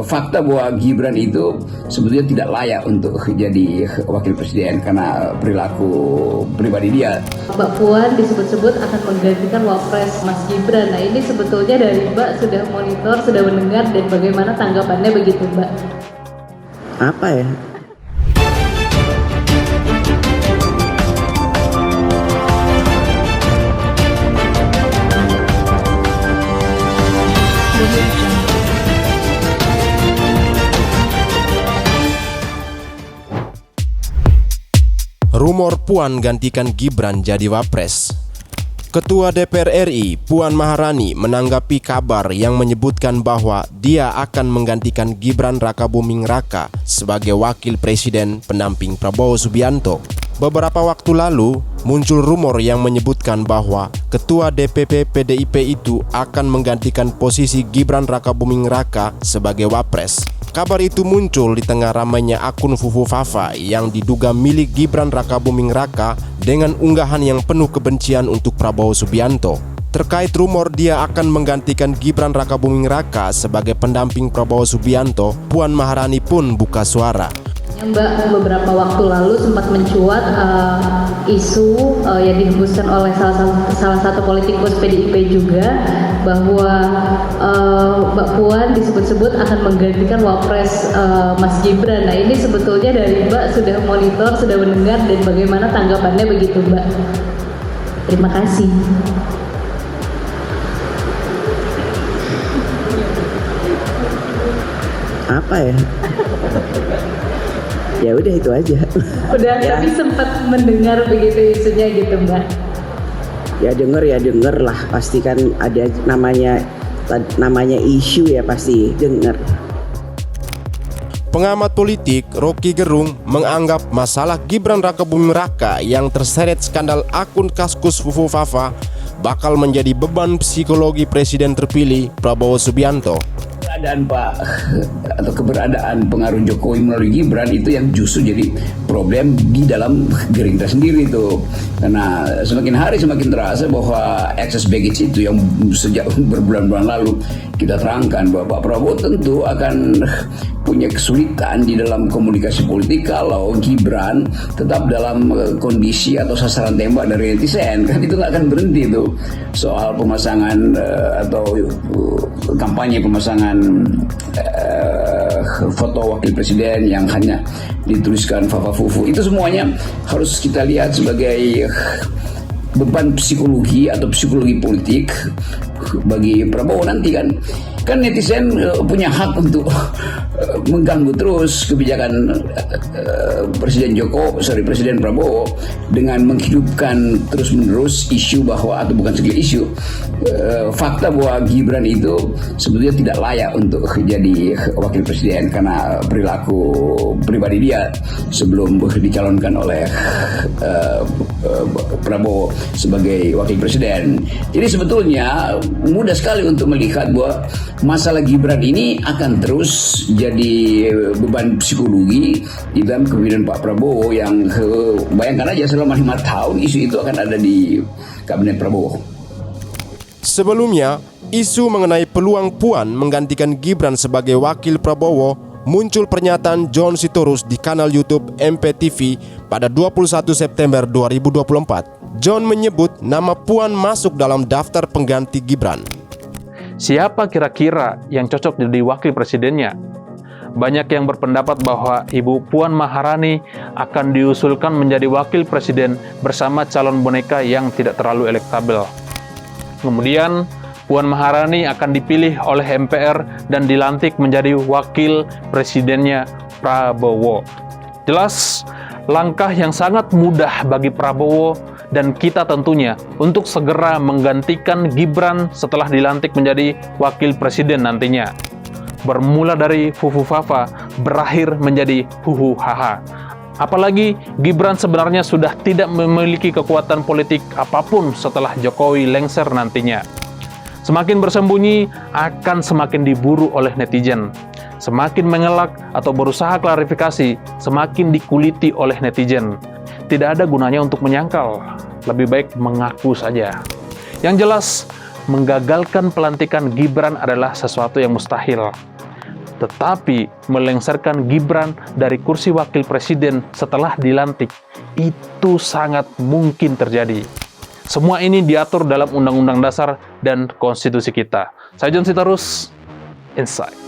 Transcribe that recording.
fakta bahwa Gibran itu sebetulnya tidak layak untuk jadi wakil presiden karena perilaku pribadi dia. Mbak Puan disebut-sebut akan menggantikan Wapres Mas Gibran. Nah ini sebetulnya dari Mbak sudah monitor, sudah mendengar, dan bagaimana tanggapannya begitu Mbak? Apa ya? Rumor Puan gantikan Gibran jadi Wapres. Ketua DPR RI Puan Maharani menanggapi kabar yang menyebutkan bahwa dia akan menggantikan Gibran Rakabuming Raka sebagai wakil presiden pendamping Prabowo Subianto. Beberapa waktu lalu muncul rumor yang menyebutkan bahwa Ketua DPP PDIP itu akan menggantikan posisi Gibran Rakabuming Raka sebagai Wapres. Kabar itu muncul di tengah ramainya akun Fufu Fafa yang diduga milik Gibran Rakabuming Raka dengan unggahan yang penuh kebencian untuk Prabowo Subianto. Terkait rumor dia akan menggantikan Gibran Rakabuming Raka sebagai pendamping Prabowo Subianto, Puan Maharani pun buka suara. Mbak, beberapa waktu lalu sempat mencuat isu yang dihembuskan oleh salah satu politikus PDIP juga bahwa Mbak Puan disebut-sebut akan menggantikan Wapres Mas Gibran. Nah ini sebetulnya dari Mbak sudah monitor, sudah mendengar, dan bagaimana tanggapannya begitu Mbak? Terima kasih. Apa ya? Ya udah itu aja. Udah ya. Tapi sempat mendengar begitu isunya gitu Mbak? Ya denger lah, pasti kan ada namanya isu ya, pasti denger. Pengamat politik Rocky Gerung menganggap masalah Gibran Rakabuming Raka yang terseret skandal akun Kaskus Fufu Fafa bakal menjadi beban psikologi presiden terpilih Prabowo Subianto. Keberadaan pengaruh Jokowi melalui Gibran itu yang justru jadi problem di dalam Gerindra sendiri itu, karena semakin hari semakin terasa bahwa excess baggage itu yang sejak berbulan-bulan lalu kita terangkan bahwa Pak Prabowo tentu akan punya kesulitan di dalam komunikasi politik kalau Gibran tetap dalam kondisi atau sasaran tembak dari netizen. Kan itu nggak akan berhenti itu soal pemasangan atau kampanye pemasangan foto wakil presiden yang hanya dituliskan Fafa Fufu. Itu semuanya harus kita lihat sebagai beban psikologi atau psikologi politik bagi Prabowo nanti kan netizen punya hak untuk mengganggu terus kebijakan Presiden Prabowo dengan menghidupkan terus-menerus isu bahwa, atau bukan sekedar isu, fakta bahwa Gibran itu sebetulnya tidak layak untuk jadi wakil presiden karena perilaku pribadi dia sebelum dicalonkan oleh Prabowo sebagai wakil presiden. Jadi sebetulnya mudah sekali untuk melihat bahwa masalah Gibran ini akan terus jadi beban psikologi di dalam kepemimpinan Pak Prabowo yang bayangkan aja selama 5 tahun isu itu akan ada di kabinet Prabowo. Sebelumnya, isu mengenai peluang Puan menggantikan Gibran sebagai wakil Prabowo muncul pernyataan John Sitorus di kanal YouTube MPTV pada 21 September 2024. John menyebut nama Puan masuk dalam daftar pengganti Gibran. Siapa kira-kira yang cocok jadi wakil presidennya? Banyak yang berpendapat bahwa Ibu Puan Maharani akan diusulkan menjadi wakil presiden bersama calon boneka yang tidak terlalu elektabel. Kemudian, Puan Maharani akan dipilih oleh MPR dan dilantik menjadi wakil presidennya Prabowo. Jelas, langkah yang sangat mudah bagi Prabowo dan kita tentunya untuk segera menggantikan Gibran setelah dilantik menjadi wakil presiden nantinya. Bermula dari Fufu Fafa, berakhir menjadi Huhu Haha. Apalagi Gibran sebenarnya sudah tidak memiliki kekuatan politik apapun setelah Jokowi lengser nantinya. Semakin bersembunyi akan semakin diburu oleh netizen. Semakin mengelak atau berusaha klarifikasi, semakin dikuliti oleh netizen. Tidak ada gunanya untuk menyangkal, lebih baik mengaku saja. Yang jelas, menggagalkan pelantikan Gibran adalah sesuatu yang mustahil. tetapi melengsarkan Gibran dari kursi wakil presiden setelah dilantik itu sangat mungkin terjadi. Semua ini diatur dalam Undang-Undang Dasar dan Konstitusi kita. Saya John Sitorus, Insight.